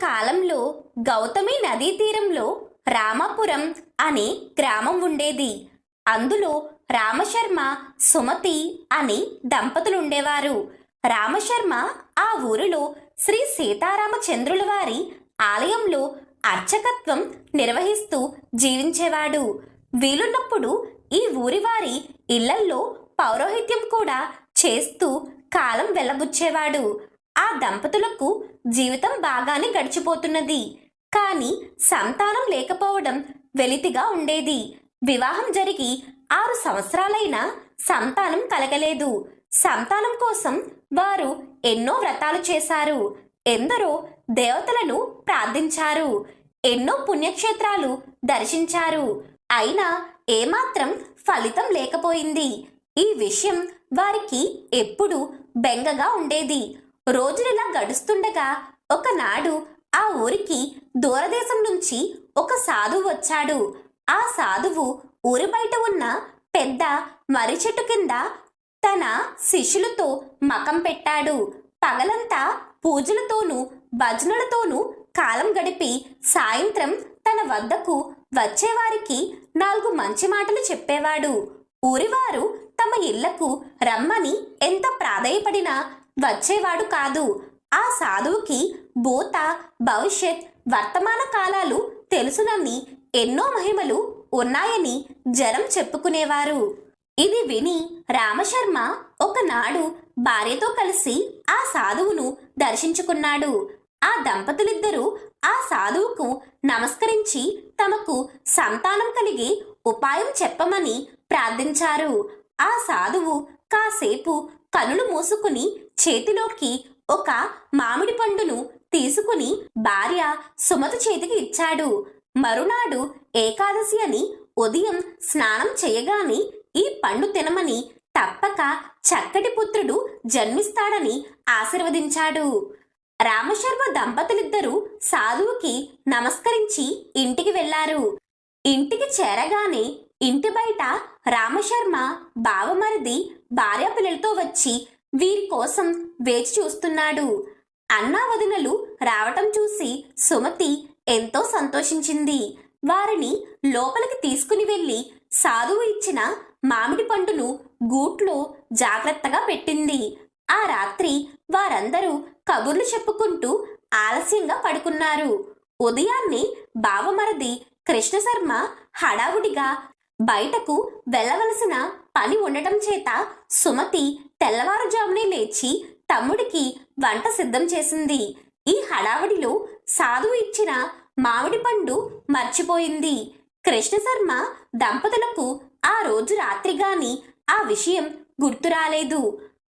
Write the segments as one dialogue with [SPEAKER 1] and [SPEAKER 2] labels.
[SPEAKER 1] కాలంలో గౌతమి నదీ తీరంలో రామాపురం అనే గ్రామం ఉండేది. అందులో రామశర్మ, సుమతి అనే దంపతులు ఉండేవారు. రామశర్మ ఆ ఊరిలో శ్రీ సీతారామచంద్రుల వారి ఆలయంలో అర్చకత్వం నిర్వహిస్తూ జీవించేవాడు. వీలున్నప్పుడు ఈ ఊరి వారి ఇళ్లల్లో పౌరోహిత్యం కూడా చేస్తూ కాలం వెళ్ళబుచ్చేవాడు. ఆ దంపతులకు జీవితం బాగానే గడిచిపోతున్నది. కానీ సంతానం లేకపోవడం వెలితిగా ఉండేది. వివాహం జరిగి 6 సంవత్సరాలైనా సంతానం కలగలేదు. సంతానం కోసం వారు ఎన్నో వ్రతాలు చేశారు. ఎందరో దేవతలను ప్రార్థించారు. ఎన్నో పుణ్యక్షేత్రాలు దర్శించారు. అయినా ఏమాత్రం ఫలితం లేకపోయింది. ఈ విషయం వారికి ఎప్పుడూ బెంగగా ఉండేది. రోజులిలా గడుస్తుండగా ఒకనాడు ఆ ఊరికి దూరదేశం నుంచి ఒక సాధువు వచ్చాడు. ఆ సాధువు ఊరి బయట ఉన్న పెద్ద మర్రి చెట్టు కింద తన శిష్యులతో మకం పెట్టాడు. పగలంతా పూజలతోనూ భజనలతోనూ కాలం గడిపి సాయంత్రం తన వద్దకు వచ్చేవారికి 4 మంచి మాటలు చెప్పేవాడు. ఊరివారు తమ ఇళ్లకు రమ్మని ఎంత ప్రాధేయపడినా వచ్చేవాడు కాదు. ఆ సాధువుకి భూత, భవిష్యత్, వర్తమాన కాలాలు తెలుసునని, ఎన్నో మహిమలు ఉన్నాయని జనం చెప్పుకునేవారు. ఇది విని రామశర్మ ఒకనాడు భార్యతో కలిసి ఆ సాధువును దర్శించుకున్నాడు. ఆ దంపతులిద్దరూ ఆ సాధువుకు నమస్కరించి తమకు సంతానం కలిగి ఉపాయం చెప్పమని ప్రార్థించారు. ఆ సాధువు కాసేపు కనులు మూసుకుని చేతిలోకి ఒక మామిడి పండును తీసుకుని భార్య సుమతి చేతికి ఇచ్చాడు. మరునాడు ఏకాదశి అని ఉదయం స్నానం చేయగానే ఈ పండు తినమని, తప్పక చక్కటి పుత్రుడు జన్మిస్తాడని ఆశీర్వదించాడు. రామశర్మ దంపతులిద్దరూ సాధువుకి నమస్కరించి ఇంటికి వెళ్లారు. ఇంటికి చేరగానే ఇంటి బయట రామశర్మ బావమరిది భార్య పిల్లలతో వచ్చి వీరి కోసం వేచి చూస్తున్నాడు. అన్నా వదినలు రావటం చూసి సుమతి ఎంతో సంతోషించింది. వారిని లోపలికి తీసుకుని వెళ్లి సాధువు ఇచ్చిన మామిడి పండును గూట్లో జాగ్రత్తగా పెట్టింది. ఆ రాత్రి వారందరూ కబుర్లు చెప్పుకుంటూ ఆలస్యంగా పడుకున్నారు. ఉదయాన్నే బావమరిది కృష్ణశర్మ హడావుడిగా బయటకు వెళ్ళవలసిన పని ఉండటం చేత సుమతి తెల్లవారుజామునే లేచి తమ్ముడికి వంట సిద్ధం చేసింది. ఈ హడావుడిలో సాధువు ఇచ్చిన మామిడి పండు మర్చిపోయింది. కృష్ణశర్మ దంపతులకు ఆ రోజు రాత్రి గాని ఆ విషయం గుర్తు రాలేదు.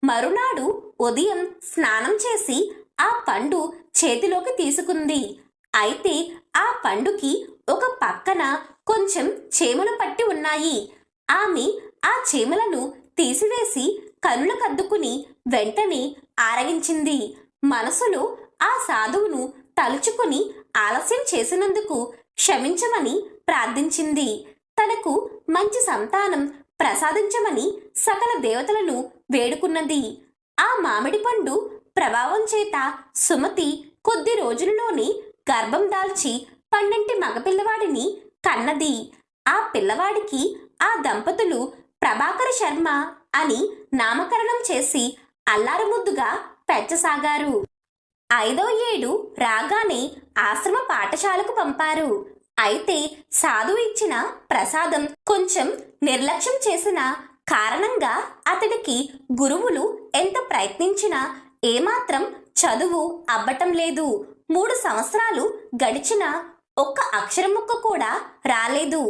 [SPEAKER 1] మరునాడు ఉదయం స్నానం చేసి ఆ పండు చేతిలోకి తీసుకుంది. అయితే ఆ పండుకి ఒక పక్కన కొంచెం చీమలు పట్టి ఉన్నాయి. ఆమె ఆ చీమలను తీసివేసి కన్నులకద్దుకుని వెంటనే ఆరగించింది. మనసులో ఆ సాధువును తలుచుకుని ఆలస్యం చేసినందుకు క్షమించమని ప్రార్థించింది. తనకు మంచి సంతానం ప్రసాదించమని సకల దేవతలను వేడుకున్నది. ఆ మామిడి పండు ప్రభావం చేత సుమతి కొద్ది రోజుల్లోనే గర్భం దాల్చి 12 మగపిల్లవాడిని కన్నది. ఆ పిల్లవాడికి ఆ దంపతులు ప్రభాకర శర్మ అని నామకరణం చేసి అల్లారముద్దుగా పెంచసాగారు. 5వ ఏడు రాగానే ఆశ్రమ పాఠశాలకు పంపారు. అయితే సాధువు ఇచ్చిన ప్రసాదం కొంచెం నిర్లక్ష్యం చేసిన కారణంగా అతడికి గురువులు ఎంత ప్రయత్నించినా ఏమాత్రం చదువు అబ్బటం లేదు. 3 సంవత్సరాలు గడిచినా ఒక్క అక్షరం ముక్క కూడా రాలేదు.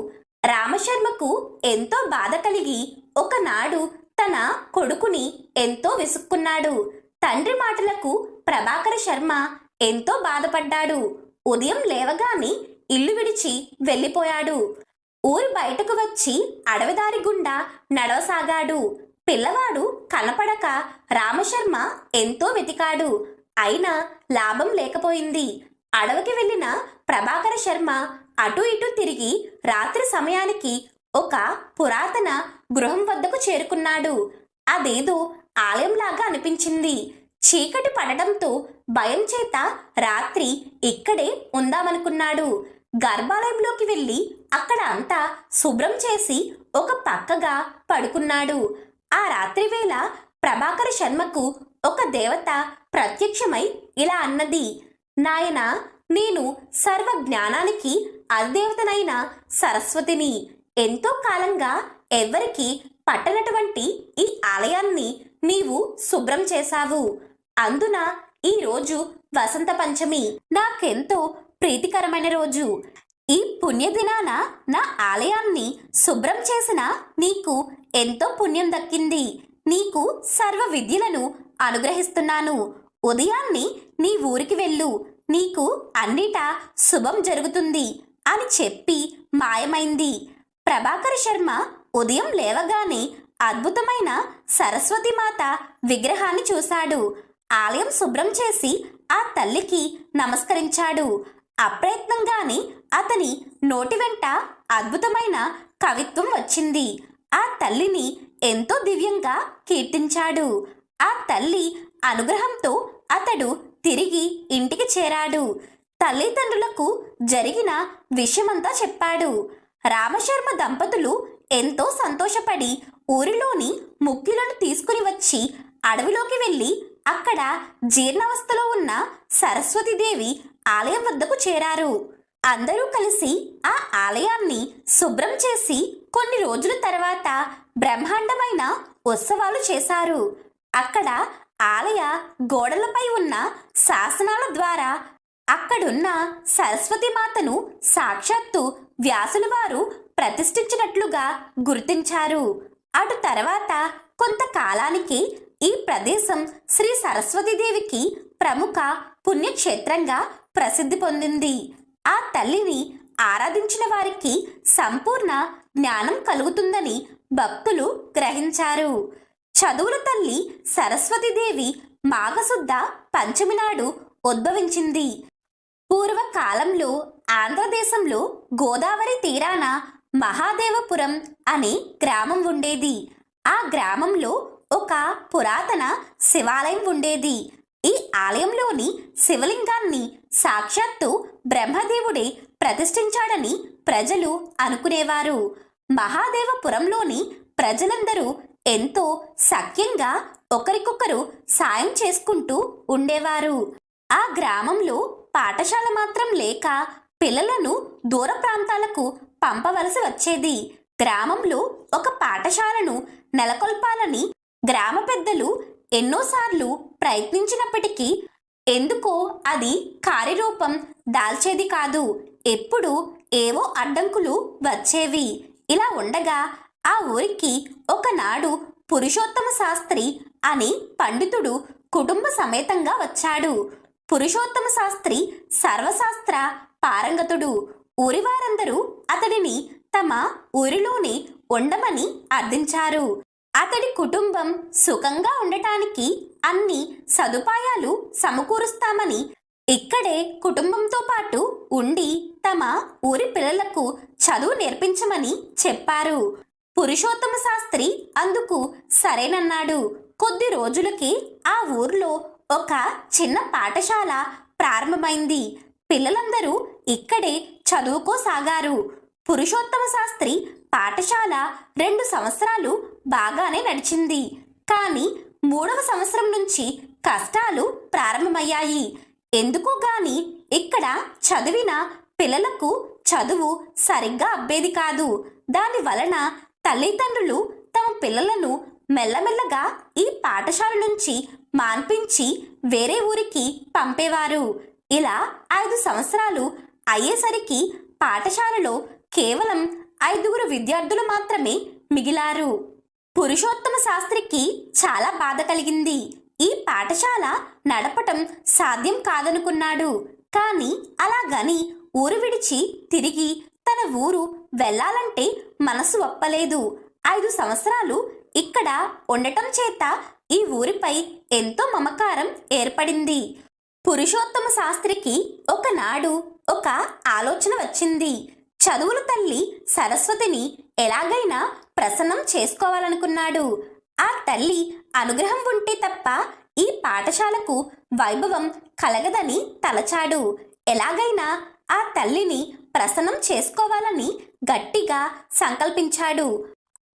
[SPEAKER 1] రామశర్మకు ఎంతో బాధ కలిగి ఒకనాడు తన కొడుకుని ఎంతో విసుక్కున్నాడు. తండ్రి మాటలకు ప్రభాకర శర్మ ఎంతో బాధపడ్డాడు. ఉదయం లేవగానే ఇల్లు విడిచి వెళ్ళిపోయాడు. ఊరి బయటకు వచ్చి అడవిదారి గుండా నడవసాగాడు. పిల్లవాడు కనపడక రామశర్మ ఎంతో వెతికాడు. అయినా లాభం లేకపోయింది. అడవికి వెళ్ళిన ప్రభాకర శర్మ అటు ఇటు తిరిగి రాత్రి సమయానికి ఒక పురాతన గృహం వద్దకు చేరుకున్నాడు. అదేదో ఆలయంలాగా అనిపించింది. చీకటి పడడంతో భయం చేత రాత్రి ఇక్కడే ఉందామనుకున్నాడు. గర్భాలయంలోకి వెళ్ళి అక్కడ అంతా శుభ్రం చేసి ఒక పక్కగా పడుకున్నాడు. ఆ రాత్రి వేళ ప్రభాకర శర్మకు ఒక దేవత ప్రత్యక్షమై ఇలా అన్నది, నాయనా, నేను సర్వ జ్ఞానానికి అధిదేవతనైన సరస్వతిని. ఎంతో కాలంగా ఎవ్వరికి పట్టనటువంటి ఈ ఆలయాన్ని నీవు శుభ్రం చేశావు. అందున ఈ రోజు వసంత పంచమి నాకెంతో ప్రీతికరమైన రోజు. ఈ పుణ్యదినాన నా ఆలయాన్ని శుభ్రం చేసిన నీకు ఎంతో పుణ్యం దక్కింది. నీకు సర్వ విద్యలను అనుగ్రహిస్తున్నాను. ఉదయాన్ని నీ ఊరికి వెళ్ళు, నీకు అన్నిటా శుభం జరుగుతుంది అని చెప్పి మాయమైంది. ప్రభాకర శర్మ ఉదయం లేవగానే అద్భుతమైన సరస్వతిమాత విగ్రహాన్ని చూశాడు. ఆలయం శుభ్రం చేసి ఆ తల్లికి నమస్కరించాడు. అప్రయత్నంగానే అతని నోటి వెంట అద్భుతమైన కవిత్వం వచ్చింది. ఆ తల్లిని ఎంతో దివ్యంగా కీర్తించాడు. ఆ తల్లి అనుగ్రహంతో అతడు తిరిగి ఇంటికి చేరాడు. తల్లిదండ్రులకు జరిగిన విషయమంతా చెప్పాడు. రామశర్మ దంపతులు ఎంతో సంతోషపడి ఊరిలోని ముఖ్యులను తీసుకుని వచ్చి అడవిలోకి వెళ్ళి అక్కడ జీర్ణావస్థలో ఉన్న సరస్వతీదేవి ఆలయం వద్దకు చేరారు. అందరూ కలిసి ఆ ఆలయాన్ని శుభ్రం చేసి కొన్ని రోజుల తర్వాత బ్రహ్మాండమైన ఉత్సవాలు చేశారు. అక్కడ ఆలయ గోడలపై ఉన్న శాసనాల ద్వారా అక్కడున్న సరస్వతి మాతను సాక్షాత్తు వ్యాసుల వారు ప్రతిష్ఠించినట్లుగా గుర్తించారు. అటు తర్వాత కొంతకాలానికి ఈ ప్రదేశం శ్రీ సరస్వతీదేవికి ప్రముఖ పుణ్యక్షేత్రంగా ప్రసిద్ధి పొందింది. ఆ తల్లిని ఆరాధించిన వారికి సంపూర్ణ జ్ఞానం కలుగుతుందని భక్తులు గ్రహించారు. చదువుల తల్లి సరస్వతీదేవి మాఘశుద్ధ పంచమి నాడు ఉద్భవించింది. పూర్వకాలంలో ఆంధ్రదేశంలో గోదావరి తీరాన మహాదేవపురం అనే గ్రామం ఉండేది. ఆ గ్రామంలో ఒక పురాతన శివాలయం ఉండేది. ఈ ఆలయంలోని శివలింగాన్ని సాక్షాత్తు బ్రహ్మదేవుడే ప్రతిష్ఠించాడని ప్రజలు అనుకునేవారు. మహాదేవపురంలోని ప్రజలందరూ ఎంతో సఖ్యంగా ఒకరికొకరు సాయం చేసుకుంటూ ఉండేవారు. ఆ గ్రామంలో పాఠశాల మాత్రం లేక పిల్లలను దూర ప్రాంతాలకు పంపవలసి వచ్చేది. గ్రామంలో ఒక పాఠశాలను నెలకొల్పాలని గ్రామ పెద్దలు ఎన్నోసార్లు ప్రయత్నించినప్పటికీ ఎందుకో అది కార్యరూపం దాల్చేది కాదు. ఎప్పుడు ఏవో అడ్డంకులు వచ్చేవి. ఇలా ఉండగా ఆ ఊరికి ఒకనాడు పురుషోత్తమ శాస్త్రి అనే పండితుడు కుటుంబ సమేతంగా వచ్చాడు. పురుషోత్తమ శాస్త్రి సర్వశాస్త్ర పారంగతుడు. ఊరివారందరూ అతడిని తమ ఊరిలోనే ఉండమని అర్థించారు. అతడి కుటుంబం సుఖంగా ఉండటానికి అన్ని సదుపాయాలు సమకూరుస్తామని, ఇక్కడే కుటుంబంతో పాటు ఉండి తమ ఊరి పిల్లలకు చదువు నేర్పించమని చెప్పారు. పురుషోత్తమ శాస్త్రి అందుకు సరేనన్నాడు. కొద్ది రోజులకి ఆ ఊర్లో ఒక చిన్న పాఠశాల ప్రారంభమైంది. పిల్లలందరూ ఇక్కడే చదువుకోసాగారు. పురుషోత్తమ శాస్త్రి పాఠశాల 2 సంవత్సరాలు బాగానే నడిచింది. కానీ 3వ సంవత్సరం నుంచి కష్టాలు ప్రారంభమయ్యాయి. ఎందుకో గాని ఇక్కడ చదివిన పిల్లలకు చదువు సరిగ్గా అబ్బేది కాదు. దాని వలన తల్లిదండ్రులు తమ పిల్లలను మెల్లమెల్లగా ఈ పాఠశాల నుంచి మాన్పించి వేరే ఊరికి పంపేవారు. ఇలా 5 సంవత్సరాలు అయ్యేసరికి పాఠశాలలో కేవలం 5గురు విద్యార్థులు మాత్రమే మిగిలారు. పురుషోత్తమ శాస్త్రికి చాలా బాధ కలిగింది. ఈ పాఠశాల నడపటం సాధ్యం కాదనుకున్నాడు. కానీ అలాగని ఊరు విడిచి తిరిగి తన ఊరు వెళ్ళాలంటే మనసు ఒప్పలేదు. 5 సంవత్సరాలు ఇక్కడ ఉండటం చేత ఈ ఊరిపై ఎంతో మమకారం ఏర్పడింది. పురుషోత్తమ శాస్త్రికి ఒకనాడు ఒక ఆలోచన వచ్చింది. చదువుల తల్లి సరస్వతిని ఎలాగైనా ప్రసన్నం చేసుకోవాలనుకున్నాడు. ఆ తల్లి అనుగ్రహం ఉంటే తప్ప ఈ పాఠశాలకు వైభవం కలగదని తలచాడు. ఎలాగైనా ఆ తల్లిని ప్రసన్నం చేసుకోవాలని గట్టిగా సంకల్పించాడు.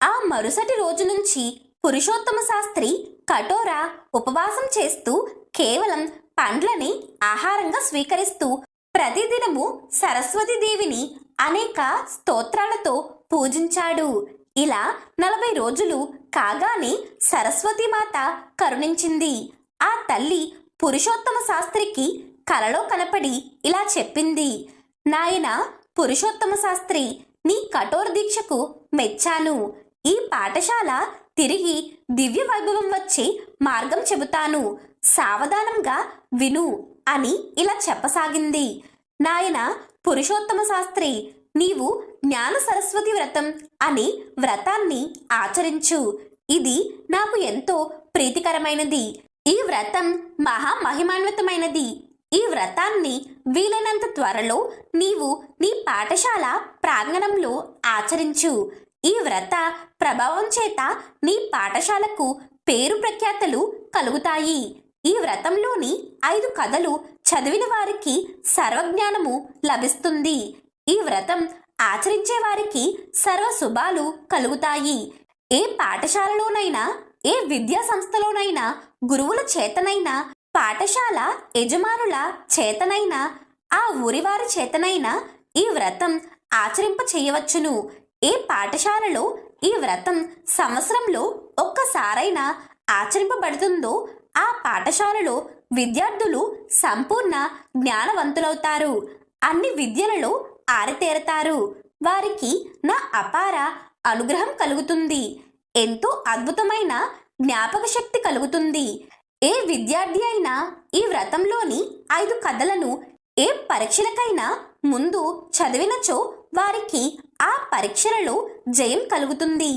[SPEAKER 1] ఆ మరుసటి రోజు నుంచి పురుషోత్తమ శాస్త్రి కఠోర ఉపవాసం చేస్తూ కేవలం పండ్లని ఆహారంగా స్వీకరిస్తూ ప్రతిదినము సరస్వతీదేవిని అనేక స్తోత్రాలతో పూజించాడు. ఇలా 40 రోజులు కాగానే సరస్వతీమాత కరుణించింది. ఆ తల్లి పురుషోత్తమ శాస్త్రికి కలలో కనపడి ఇలా చెప్పింది, నాయనా పురుషోత్తమ శాస్త్రి, నీ కఠోర దీక్షకు మెచ్చాను. ఈ పాఠశాల తిరిగి దివ్య వైభవం వచ్చే మార్గం చెబుతాను, సావధానంగా విను అని ఇలా చెప్పసాగింది. నాయన పురుషోత్తమ శాస్త్రి, నీవు జ్ఞాన సరస్వతి వ్రతం అనే వ్రతాన్ని ఆచరించు. ఇది నాకు ఎంతో ప్రీతికరమైనది. ఈ వ్రతం మహామహిమాన్వితమైనది. ఈ వ్రతాన్ని వీలైనంత త్వరలో నీవు నీ పాఠశాల ప్రాంగణంలో ఆచరించు. ఈ వ్రత ప్రభావం చేత నీ పాఠశాలకు పేరు ప్రఖ్యాతలు కలుగుతాయి. ఈ వ్రతంలోని 5 కథలు చదివిన వారికి సర్వజ్ఞానము లభిస్తుంది. ఈ వ్రతం ఆచరించే వారికి సర్వ శుభాలు కలుగుతాయి. ఏ పాఠశాలలోనైనా, ఏ విద్యా సంస్థలోనైనా, గురువుల చేతనైనా, పాఠశాల యజమానుల చేతనైనా, ఆ ఊరివారి చేతనైనా ఈ వ్రతం ఆచరింప చేయవచ్చును. ఏ పాఠశాలలో ఈ వ్రతం సంవత్సరంలో ఒక్కసారైనా ఆచరింపబడుతుందో ఆ పాఠశాలలో విద్యార్థులు సంపూర్ణ జ్ఞానవంతులవుతారు. అన్ని విద్యలలో ఆరితేరతారు. వారికి నా అపార అనుగ్రహం కలుగుతుంది. ఎంతో అద్భుతమైన జ్ఞాపక శక్తి కలుగుతుంది. ఏ విద్యార్థి అయినా ఈ వ్రతంలోని 5 కథలను ఏ పరీక్షలకైనా ముందు చదివినచో వారికి ఆ పరీక్షలలో జయం కలుగుతుంది.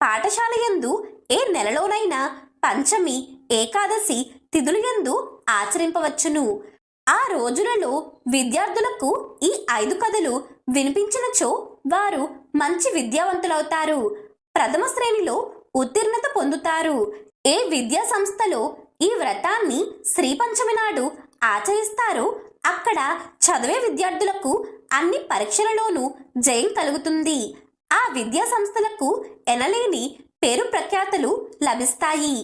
[SPEAKER 1] పాఠశాల యందు ఏ నెలలోనైనా పంచమి, ఏకాదశి తిథులు యందు ఆచరింపవచ్చును. ఆ రోజులలో విద్యార్థులకు ఈ 5 కథలు వినిపించినచో వారు మంచి విద్యావంతులవుతారు. ప్రథమ శ్రేణిలో ఉత్తీర్ణత పొందుతారు. ఏ విద్యా సంస్థలో ఈ వ్రతాన్ని శ్రీ పంచమి నాడు ఆచరిస్తారో అక్కడ చదివే విద్యార్థులకు అన్ని పరీక్షలలోనూ జయం కలుగుతుంది. ఆ విద్యా సంస్థలకు ఎనలేని పేరు ప్రఖ్యాతలు లభిస్తాయి.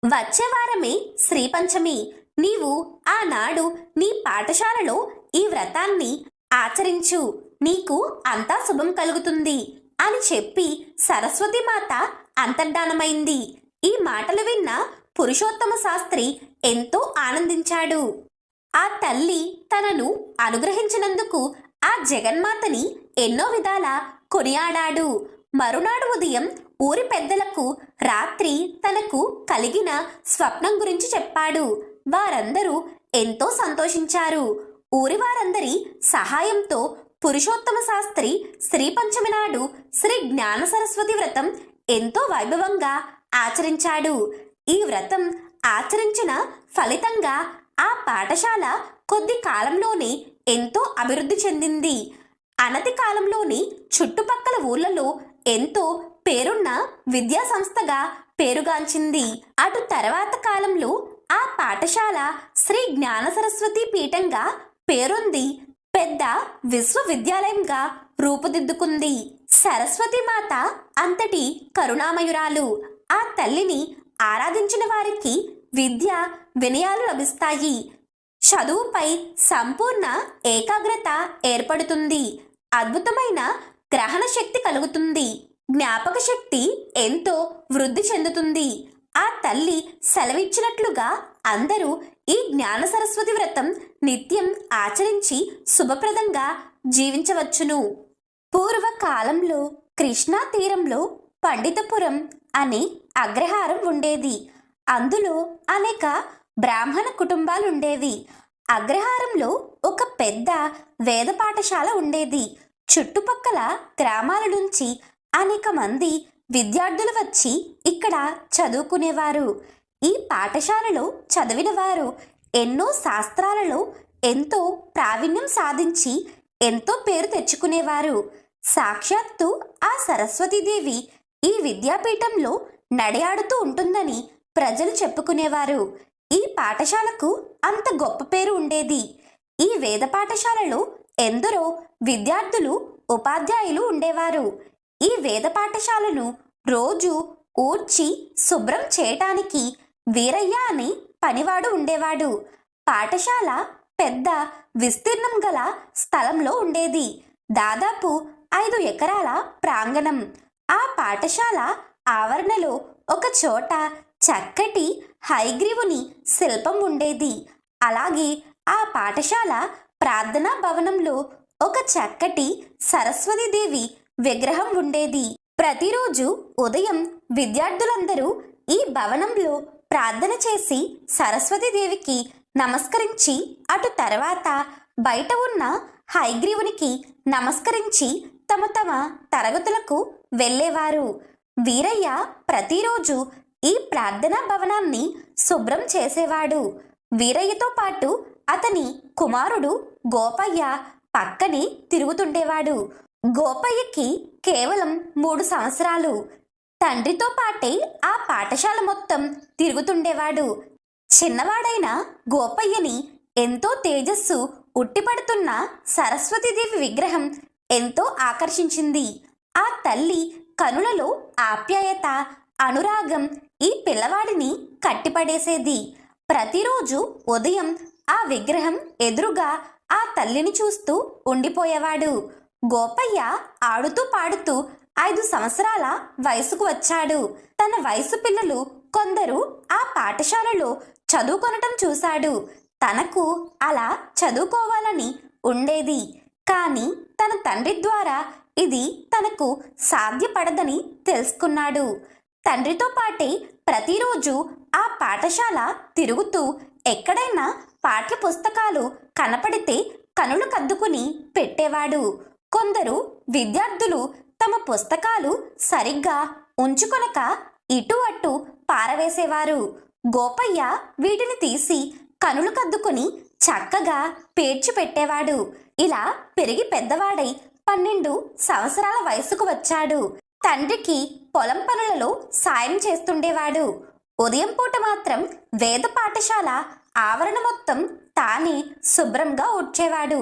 [SPEAKER 1] వచ్చే వారమే శ్రీ పంచమి. నీవు ఆనాడు నీ పాఠశాలలో ఈ వ్రతాన్ని ఆచరించు. నీకు అంతా శుభం కలుగుతుంది అని చెప్పి సరస్వతీమాత అంతర్ధానమైంది. ఈ మాటలు విన్న పురుషోత్తమ శాస్త్రి ఎంతో ఆనందించాడు. ఆ తల్లి తనను అనుగ్రహించినందుకు ఆ జగన్మాతని ఎన్నో విధాల కొనియాడాడు. మరునాడు ఉదయం ఊరి పెద్దలకు రాత్రి తనకు కలిగిన స్వప్నం గురించి చెప్పాడు. వారందరూ ఎంతో సంతోషించారు. ఊరి వారందరి సహాయంతో పురుషోత్తమ శాస్త్రి శ్రీ పంచమి నాడు శ్రీ జ్ఞాన సరస్వతి వ్రతం ఎంతో వైభవంగా ఆచరించాడు. ఈ వ్రతం ఆచరించిన ఫలితంగా ఆ పాఠశాల కొద్ది కాలంలోనే ఎంతో అభివృద్ధి చెందింది. అనతి కాలంలోని చుట్టుపక్కల ఊర్లలో ఎంతో పేరున్న విద్యా సంస్థగా పేరుగాంచింది. అటు తర్వాత కాలంలో ఆ పాఠశాల శ్రీ జ్ఞాన సరస్వతి పీఠంగా పేరొంది పెద్ద విశ్వవిద్యాలయంగా రూపుదిద్దుకుంది. సరస్వతి మాత అంతటి కరుణామయురాలు. ఆ తల్లిని ఆరాధించిన వారికి విద్య వినయాలు లభిస్తాయి. చదువుపై సంపూర్ణ ఏకాగ్రత ఏర్పడుతుంది. అద్భుతమైన గ్రహణ శక్తి కలుగుతుంది. జ్ఞాపక శక్తి ఎంతో వృద్ధి చెందుతుంది. ఆ తల్లి సెలవిచ్చినట్లుగా అందరూ ఈ జ్ఞాన సరస్వతి వ్రతం నిత్యం ఆచరించి శుభప్రదంగా జీవించవచ్చును. పూర్వకాలంలో కృష్ణా తీరంలో పండితపురం అనే అగ్రహారం ఉండేది. అందులో అనేక బ్రాహ్మణ కుటుంబాలుండేవి. అగ్రహారంలో ఒక పెద్ద వేద పాఠశాల ఉండేది. చుట్టుపక్కల గ్రామాల నుంచి అనేక మంది విద్యార్థులు వచ్చి ఇక్కడ చదువుకునేవారు. ఈ పాఠశాలలో చదివిన వారు ఎన్నో శాస్త్రాలలో ఎంతో ప్రావీణ్యం సాధించి ఎంతో పేరు తెచ్చుకునేవారు. సాక్షాత్తు ఆ సరస్వతీదేవి ఈ విద్యాపీఠంలో నడయాడుతూ ఉంటుందని ప్రజలు చెప్పుకునేవారు. ఈ పాఠశాలకు అంత గొప్ప పేరు ఉండేది. ఈ వేద పాఠశాలలో ఎందరో విద్యార్థులు, ఉపాధ్యాయులు ఉండేవారు. ఈ వేద పాఠశాలను రోజు ఊడ్చి శుభ్రం చేయటానికి వీరయ్య అనే పనివాడు ఉండేవాడు. పాఠశాల పెద్ద విస్తీర్ణం గల స్థలంలో ఉండేది. దాదాపు 5 ఎకరాల ప్రాంగణం. ఆ పాఠశాల ఆవరణలో ఒక చోట చక్కటి హయగ్రీవుని శిల్పం ఉండేది. అలాగే ఆ పాఠశాల ప్రార్థనా భవనంలో ఒక చక్కటి సరస్వతీదేవి విగ్రహం ఉండేది. ప్రతిరోజు ఉదయం విద్యార్థులందరూ ఈ భవనంలో ప్రార్థన చేసి సరస్వతీదేవికి నమస్కరించి అటు తర్వాత బయట ఉన్న హయగ్రీవునికి నమస్కరించి తమ తమ తరగతులకు వెళ్ళేవారు. వీరయ్య ప్రతిరోజు ఈ ప్రార్థనా భవనాన్ని శుభ్రం చేసేవాడు. వీరయ్యతో పాటు అతని కుమారుడు గోపయ్య పక్కనే తిరుగుతుండేవాడు. గోపయ్యకి కేవలం 3 సంవత్సరాలు. తండ్రితో పాటే ఆ పాఠశాల మొత్తం తిరుగుతుండేవాడు. చిన్నవాడైన గోపయ్యని ఎంతో తేజస్సు ఉట్టిపడుతున్న సరస్వతీదేవి విగ్రహం ఎంతో ఆకర్షించింది. ఆ తల్లి కనులలో ఆప్యాయత, అనురాగం ఈ పిల్లవాడిని కట్టిపడేసేది. ప్రతిరోజు ఉదయం ఆ విగ్రహం ఎదురుగా ఆ తల్లిని చూస్తూ ఉండిపోయేవాడు. గోపయ్య ఆడుతూ పాడుతూ 5 సంవత్సరాల వయసుకు వచ్చాడు. తన వయసు పిల్లలు కొందరు ఆ పాఠశాలలో చదువుకొనటం చూశాడు. తనకు అలా చదువుకోవాలని ఉండేది. కానీ తన తండ్రి ద్వారా ఇది తనకు సాధ్యపడదని తెలుసుకున్నాడు. తండ్రితో పాటే ప్రతిరోజు ఆ పాఠశాల తిరుగుతూ ఎక్కడైనా పాఠ్య పుస్తకాలు కనపడితే కనులు కద్దుకుని పెట్టేవాడు. కొందరు విద్యార్థులు తమ పుస్తకాలు సరిగ్గా ఉంచుకొనక ఇటు అటు పారవేసేవారు. గోపయ్య వీటిని తీసి కనులు కద్దుకుని చక్కగా పేర్చి పెట్టేవాడు. ఇలా పెరిగి పెద్దవాడై 12 సంవత్సరాల వయసుకు వచ్చాడు. తండ్రికి పొలం పనులలో సాయం చేస్తుండేవాడు. ఉదయం పూట మాత్రం వేద పాఠశాల ఆవరణ మొత్తం తానే శుభ్రంగా ఊడ్చేవాడు.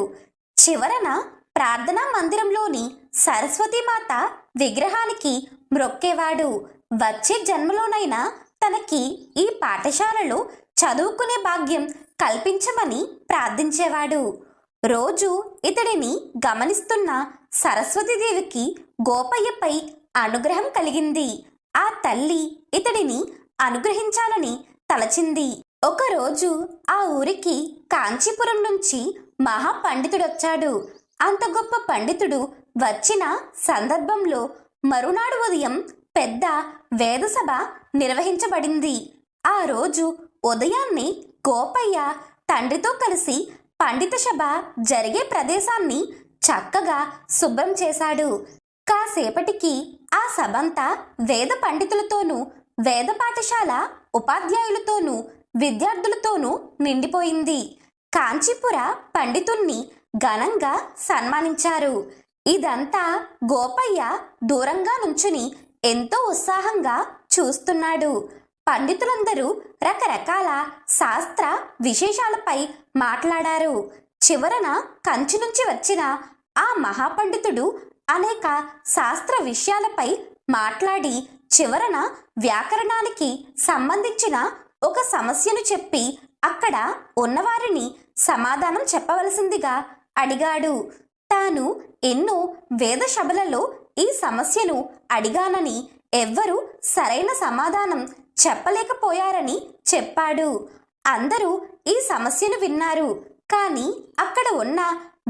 [SPEAKER 1] చివరన ప్రార్థనా మందిరంలోని సరస్వతీమాత విగ్రహానికి మ్రొక్కేవాడు. వచ్చే జన్మలోనైనా తనకి ఈ పాఠశాలలో చదువుకునే భాగ్యం కల్పించమని ప్రార్థించేవాడు. రోజు ఇతడిని గమనిస్తున్న సరస్వతీదేవికి గోపయ్యపై అనుగ్రహం కలిగింది. ఆ తల్లి ఇతడిని అనుగ్రహించాలని తలచింది. ఒకరోజు ఆ ఊరికి కాంచీపురం నుంచి మహాపండితుడొచ్చాడు. అంత గొప్ప పండితుడు వచ్చిన సందర్భంలో మరునాడు ఉదయం పెద్ద వేదసభ నిర్వహించబడింది. ఆ రోజు ఉదయాన్నే గోపయ్య తండ్రితో కలిసి పండిత సభ జరిగే ప్రదేశాన్ని చక్కగా శుభ్రం చేశాడు. కాసేపటికి ఆ సభంతా వేద పండితులతోనూ, వేద పాఠశాల ఉపాధ్యాయులతోనూ, విద్యార్థులతోనూ నిండిపోయింది. కాంచీపుర పండితుణ్ణి ఘనంగా సన్మానించారు. ఇదంతా గోపయ్య దూరంగా నుంచుని ఎంతో ఉత్సాహంగా చూస్తున్నాడు. పండితులందరూ రకరకాల శాస్త్ర విశేషాలపై మాట్లాడారు. చివరన కంచి నుంచి వచ్చిన ఆ మహాపండితుడు అనేక శాస్త్ర విషయాలపై మాట్లాడి చివరన వ్యాకరణానికి సంబంధించిన ఒక సమస్యను చెప్పి అక్కడ ఉన్నవారిని సమాధానం చెప్పవలసిందిగా అడిగాడు. తాను ఎన్నో వేద సభలలో ఈ సమస్యను అడిగానని, ఎవ్వరూ సరైన సమాధానం చెప్పలేకపోయారని చెప్పాడు. అందరూ ఈ సమస్యను విన్నారు. కానీ అక్కడ ఉన్న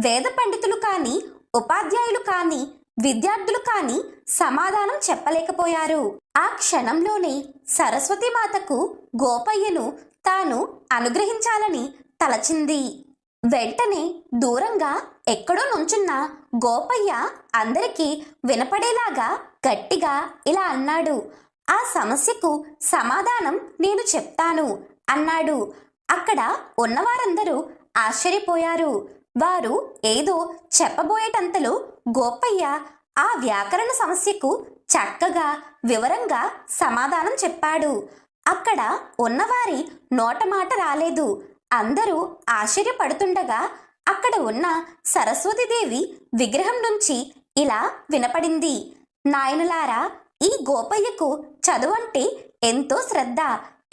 [SPEAKER 1] వేద పండితులు కానీ, ఉపాధ్యాయులు కానీ, విద్యార్థులు కానీ సమాధానం చెప్పలేకపోయారు. ఆ క్షణంలోనే సరస్వతీమాతకు గోపయ్యను తాను అనుగ్రహించాలని తలచింది. వెంటనే దూరంగా ఎక్కడో నుంచున్న గోపయ్య అందరికీ వినపడేలాగా గట్టిగా ఇలా అన్నాడు. ఆ సమస్యకు సమాధానం నేను చెప్తాను అన్నాడు. అక్కడ ఉన్నవారందరూ ఆశ్చర్యపోయారు. వారు ఏదో చెప్పబోయేటంతలో గోపయ్య ఆ వ్యాకరణ సమస్యకు చక్కగా వివరంగా సమాధానం చెప్పాడు. అక్కడ ఉన్నవారి నోటమాట రాలేదు. అందరూ ఆశ్చర్యపడుతుండగా అక్కడ ఉన్న సరస్వతీదేవి విగ్రహం నుంచి ఇలా వినపడింది: నాయనలారా, ఈ గోపయ్యకు చదువంటే ఎంతో శ్రద్ధ.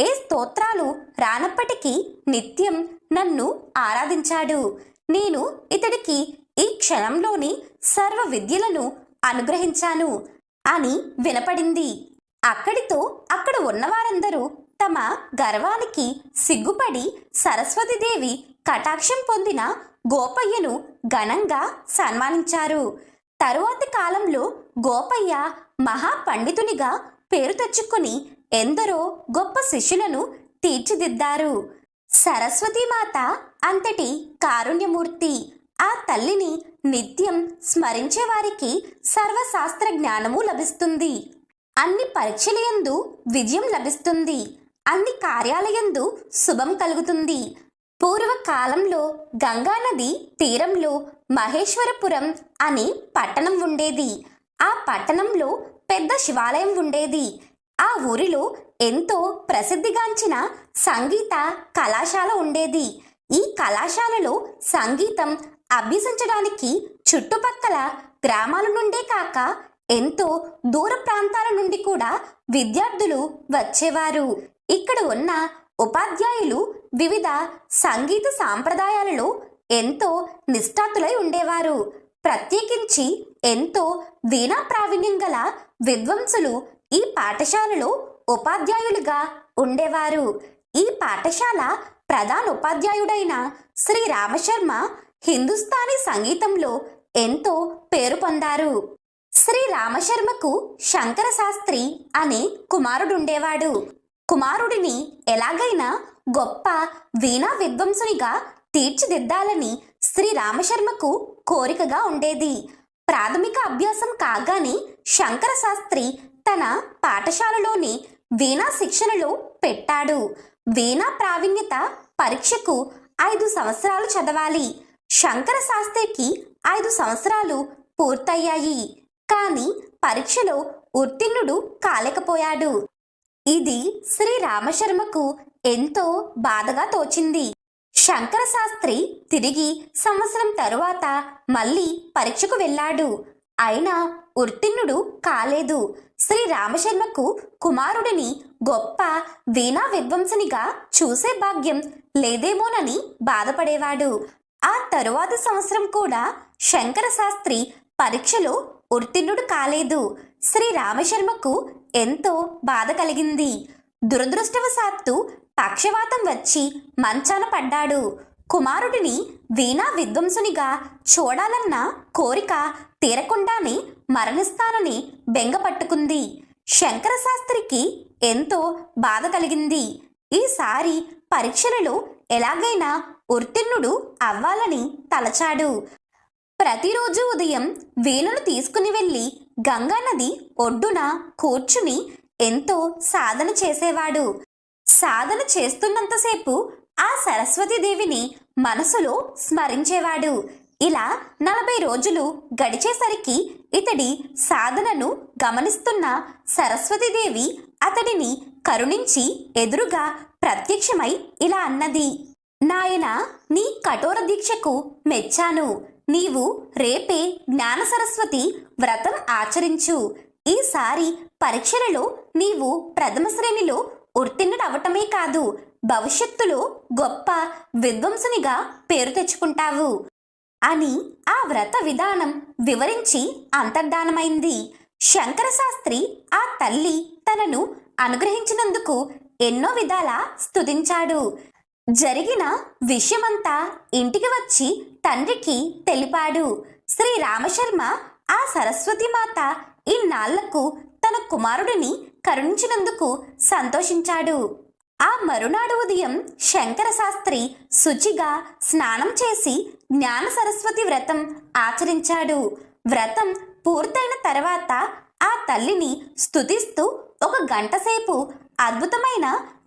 [SPEAKER 1] ఏ స్తోత్రాలు రానప్పటికీ నిత్యం నన్ను ఆరాధించాడు. నేను ఇతడికి ఈ క్షణంలోని సర్వ విద్యలను అనుగ్రహించాను అని వినపడింది. అక్కడితో అక్కడ ఉన్నవారందరూ తమ గర్వానికి సిగ్గుపడి సరస్వతీదేవి కటాక్షం పొందిన గోపయ్యను ఘనంగా సన్మానించారు. తరువాతి కాలంలో గోపయ్య మహాపండితునిగా పేరు తెచ్చుకుని ఎందరో గొప్ప శిష్యులను తీర్చిదిద్దారు. సరస్వతీమాత అంతటి కారుణ్యమూర్తి. ఆ తల్లిని నిత్యం స్మరించే వారికి సర్వశాస్త్ర జ్ఞానము లభిస్తుంది. అన్ని పరీక్షలయందు విజయం లభిస్తుంది. అన్ని కార్యాలయందు శుభం కలుగుతుంది. పూర్వకాలంలో గంగానది తీరంలో మహేశ్వరపురం అని పట్టణం ఉండేది. ఆ పట్టణంలో పెద్ద శివాలయం ఉండేది. ఆ ఊరిలో ఎంతో ప్రసిద్ధిగాంచిన సంగీత కళాశాల ఉండేది. ఈ కళాశాలలో సంగీతం అభ్యసించడానికి చుట్టుపక్కల గ్రామాల నుండే కాక ఎంతో దూర ప్రాంతాల నుండి కూడా విద్యార్థులు వచ్చేవారు. ఇక్కడ ఉన్న ఉపాధ్యాయులు వివిధ సంగీత సాంప్రదాయాలలో ఎంతో నిష్ఠాతులై ఉండేవారు. ప్రత్యేకించి ఎంతో వీణా ప్రావీణ్యం గల విద్వాంసులు ఈ పాఠశాలలో ఉపాధ్యాయులుగా ఉండేవారు. ఈ పాఠశాల ప్రధాన ఉపాధ్యాయుడైన శ్రీ రామశర్మ హిందుస్థానీ సంగీతంలో ఎంతో పేరు పొందారు. శ్రీ రామశర్మకు శంకర శాస్త్రి అనే కుమారుడుండేవాడు. కుమారుడిని ఎలాగైనా గొప్ప వీణా విద్వాంసునిగా తీర్చిదిద్దాలని శ్రీ రామశర్మకు కోరికగా ఉండేది. ప్రాథమిక అభ్యాసం కాగానే శంకర శాస్త్రి తన పాఠశాలలోని వీణా శిక్షణలో పెట్టాడు. వీణా ప్రావీణ్యత పరీక్షకు 5 సంవత్సరాలు చదవాలి. శంకర శాస్త్రికి 5 సంవత్సరాలు పూర్తయ్యాయి. కానీ పరీక్షలో ఉత్తీర్ణుడు కాలేకపోయాడు. ఇది శ్రీ రామశర్మకు ఎంతో బాధగా తోచింది. శంకర శాస్త్రి తిరిగి సంవత్సరం తరువాత మళ్ళీ పరీక్షకు వెళ్ళాడు. అయినా ఉత్తీర్ణుడు కాలేదు. శ్రీ రామశర్మకు కుమారుడిని గొప్ప వీణా విద్వాంసునిగా చూసే భాగ్యం లేదేమోనని బాధపడేవాడు. ఆ తరువాతి సంవత్సరం కూడా శంకర శాస్త్రి పరీక్షలో ఉత్తీర్ణుడు కాలేదు. శ్రీ రామశర్మకు ఎంతో బాధ కలిగింది. దురదృష్టవశాత్తు పక్షవాతం వచ్చి మంచాన పడ్డాడు. కుమారుడిని వీణా విద్వాంసునిగా చూడాలన్న కోరిక తీరకుండానే మరణిస్తానని బెంగ పట్టుకుంది. శంకర శాస్త్రికి ఎంతో బాధ కలిగింది. ఈసారి పరీక్షలలో ఎలాగైనా ఉత్తీర్ణుడు అవ్వాలని తలచాడు. ప్రతిరోజు ఉదయం వీణను తీసుకుని వెళ్ళి గంగానది ఒడ్డున కూర్చుని ఎంతో సాధన చేసేవాడు. సాధన చేస్తున్నంతసేపు ఆ సరస్వతీదేవిని మనసులో స్మరించేవాడు. ఇలా 40 రోజులు గడిచేసరికి ఇతడి సాధనను గమనిస్తున్న సరస్వతీదేవి అతడిని కరుణించి ఎదురుగా ప్రత్యక్షమై ఇలా అన్నది: నాయనా, నీ కఠోర దీక్షకు మెచ్చాను. నీవు రేపే జ్ఞాన సరస్వతి వ్రతం ఆచరించు. ఈసారి పరీక్షలలో నీవు ప్రథమ శ్రేణిలో ఉత్తీర్ణుడవటమే కాదు, భవిష్యత్తులో గొప్ప విద్వాంసునిగా పేరు తెచ్చుకుంటావు అని ఆ వ్రత విధానం వివరించి అంతర్ధానమైంది. శంకర శాస్త్రి ఆ తల్లి తనను అనుగ్రహించినందుకు ఎన్నో విధాలా స్తుతించాడు. జరిగిన విషయమంతా ఇంటికి వచ్చి తండ్రికి తెలిపాడు. శ్రీ రామశర్మ ఆ సరస్వతీమాత ఇన్నాళ్లకు తన కుమారుడిని కరుణించినందుకు సంతోషించాడు. ఆ మరునాడు ఉదయం శంకర శాస్త్రి శుచిగా స్నానం చేసి జ్ఞాన సరస్వతి వ్రతం ఆచరించాడు. వ్రతం పూర్తయిన తర్వాత ఆ తల్లిని స్తుతిస్తూ 1 గంట సేపు అద్భుతమైన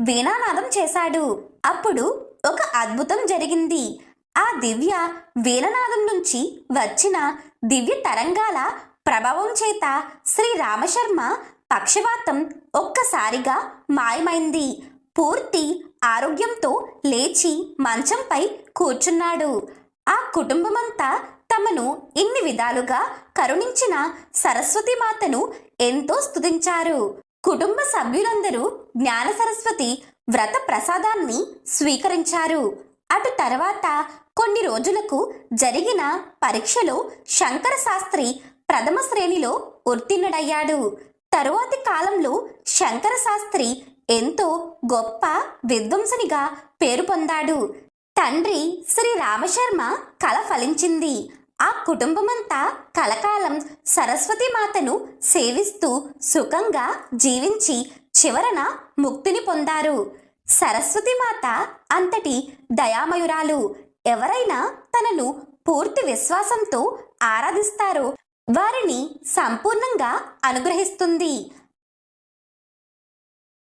[SPEAKER 1] వీణానాదం చేశాడు. అప్పుడు ఒక అద్భుతం జరిగింది. ఆ దివ్య వీణనాదం నుంచి వచ్చిన దివ్య తరంగాల ప్రభావం చేత శ్రీ రామశర్మ పక్షవాతం ఒక్కసారిగా మాయమైంది. పూర్తి ఆరోగ్యంతో లేచి మంచంపై కూర్చున్నాడు. ఆ కుటుంబమంతా తమను ఇన్ని విధాలుగా కరుణించిన సరస్వతి మాతను ఎంతో స్తుతించారు. కుటుంబ సభ్యులందరూ జ్ఞాన సరస్వతి వ్రత ప్రసాదాన్ని స్వీకరించారు. అటు తర్వాత కొన్ని రోజులకు జరిగిన పరీక్షలో శంకర శాస్త్రి ప్రథమ శ్రేణిలో ఉత్తీర్ణుడయ్యాడు. తరువాతి కాలంలో శంకర శాస్త్రి ఎంతో గొప్ప విద్వాంసునిగా పేరు పొందాడు. తండ్రి శ్రీ రామశర్మ కల ఫలించింది. ఆ కుటుంబమంతా కలకాలం సరస్వతి మాతను సేవిస్తూ సుఖంగా జీవించి చివరన ముక్తిని పొందారు. సరస్వతి మాత అంతటి దయామయురాలు. ఎవరైనా తనను పూర్తి విశ్వాసంతో ఆరాధిస్తారో వారిని సంపూర్ణంగా అనుగ్రహిస్తుంది.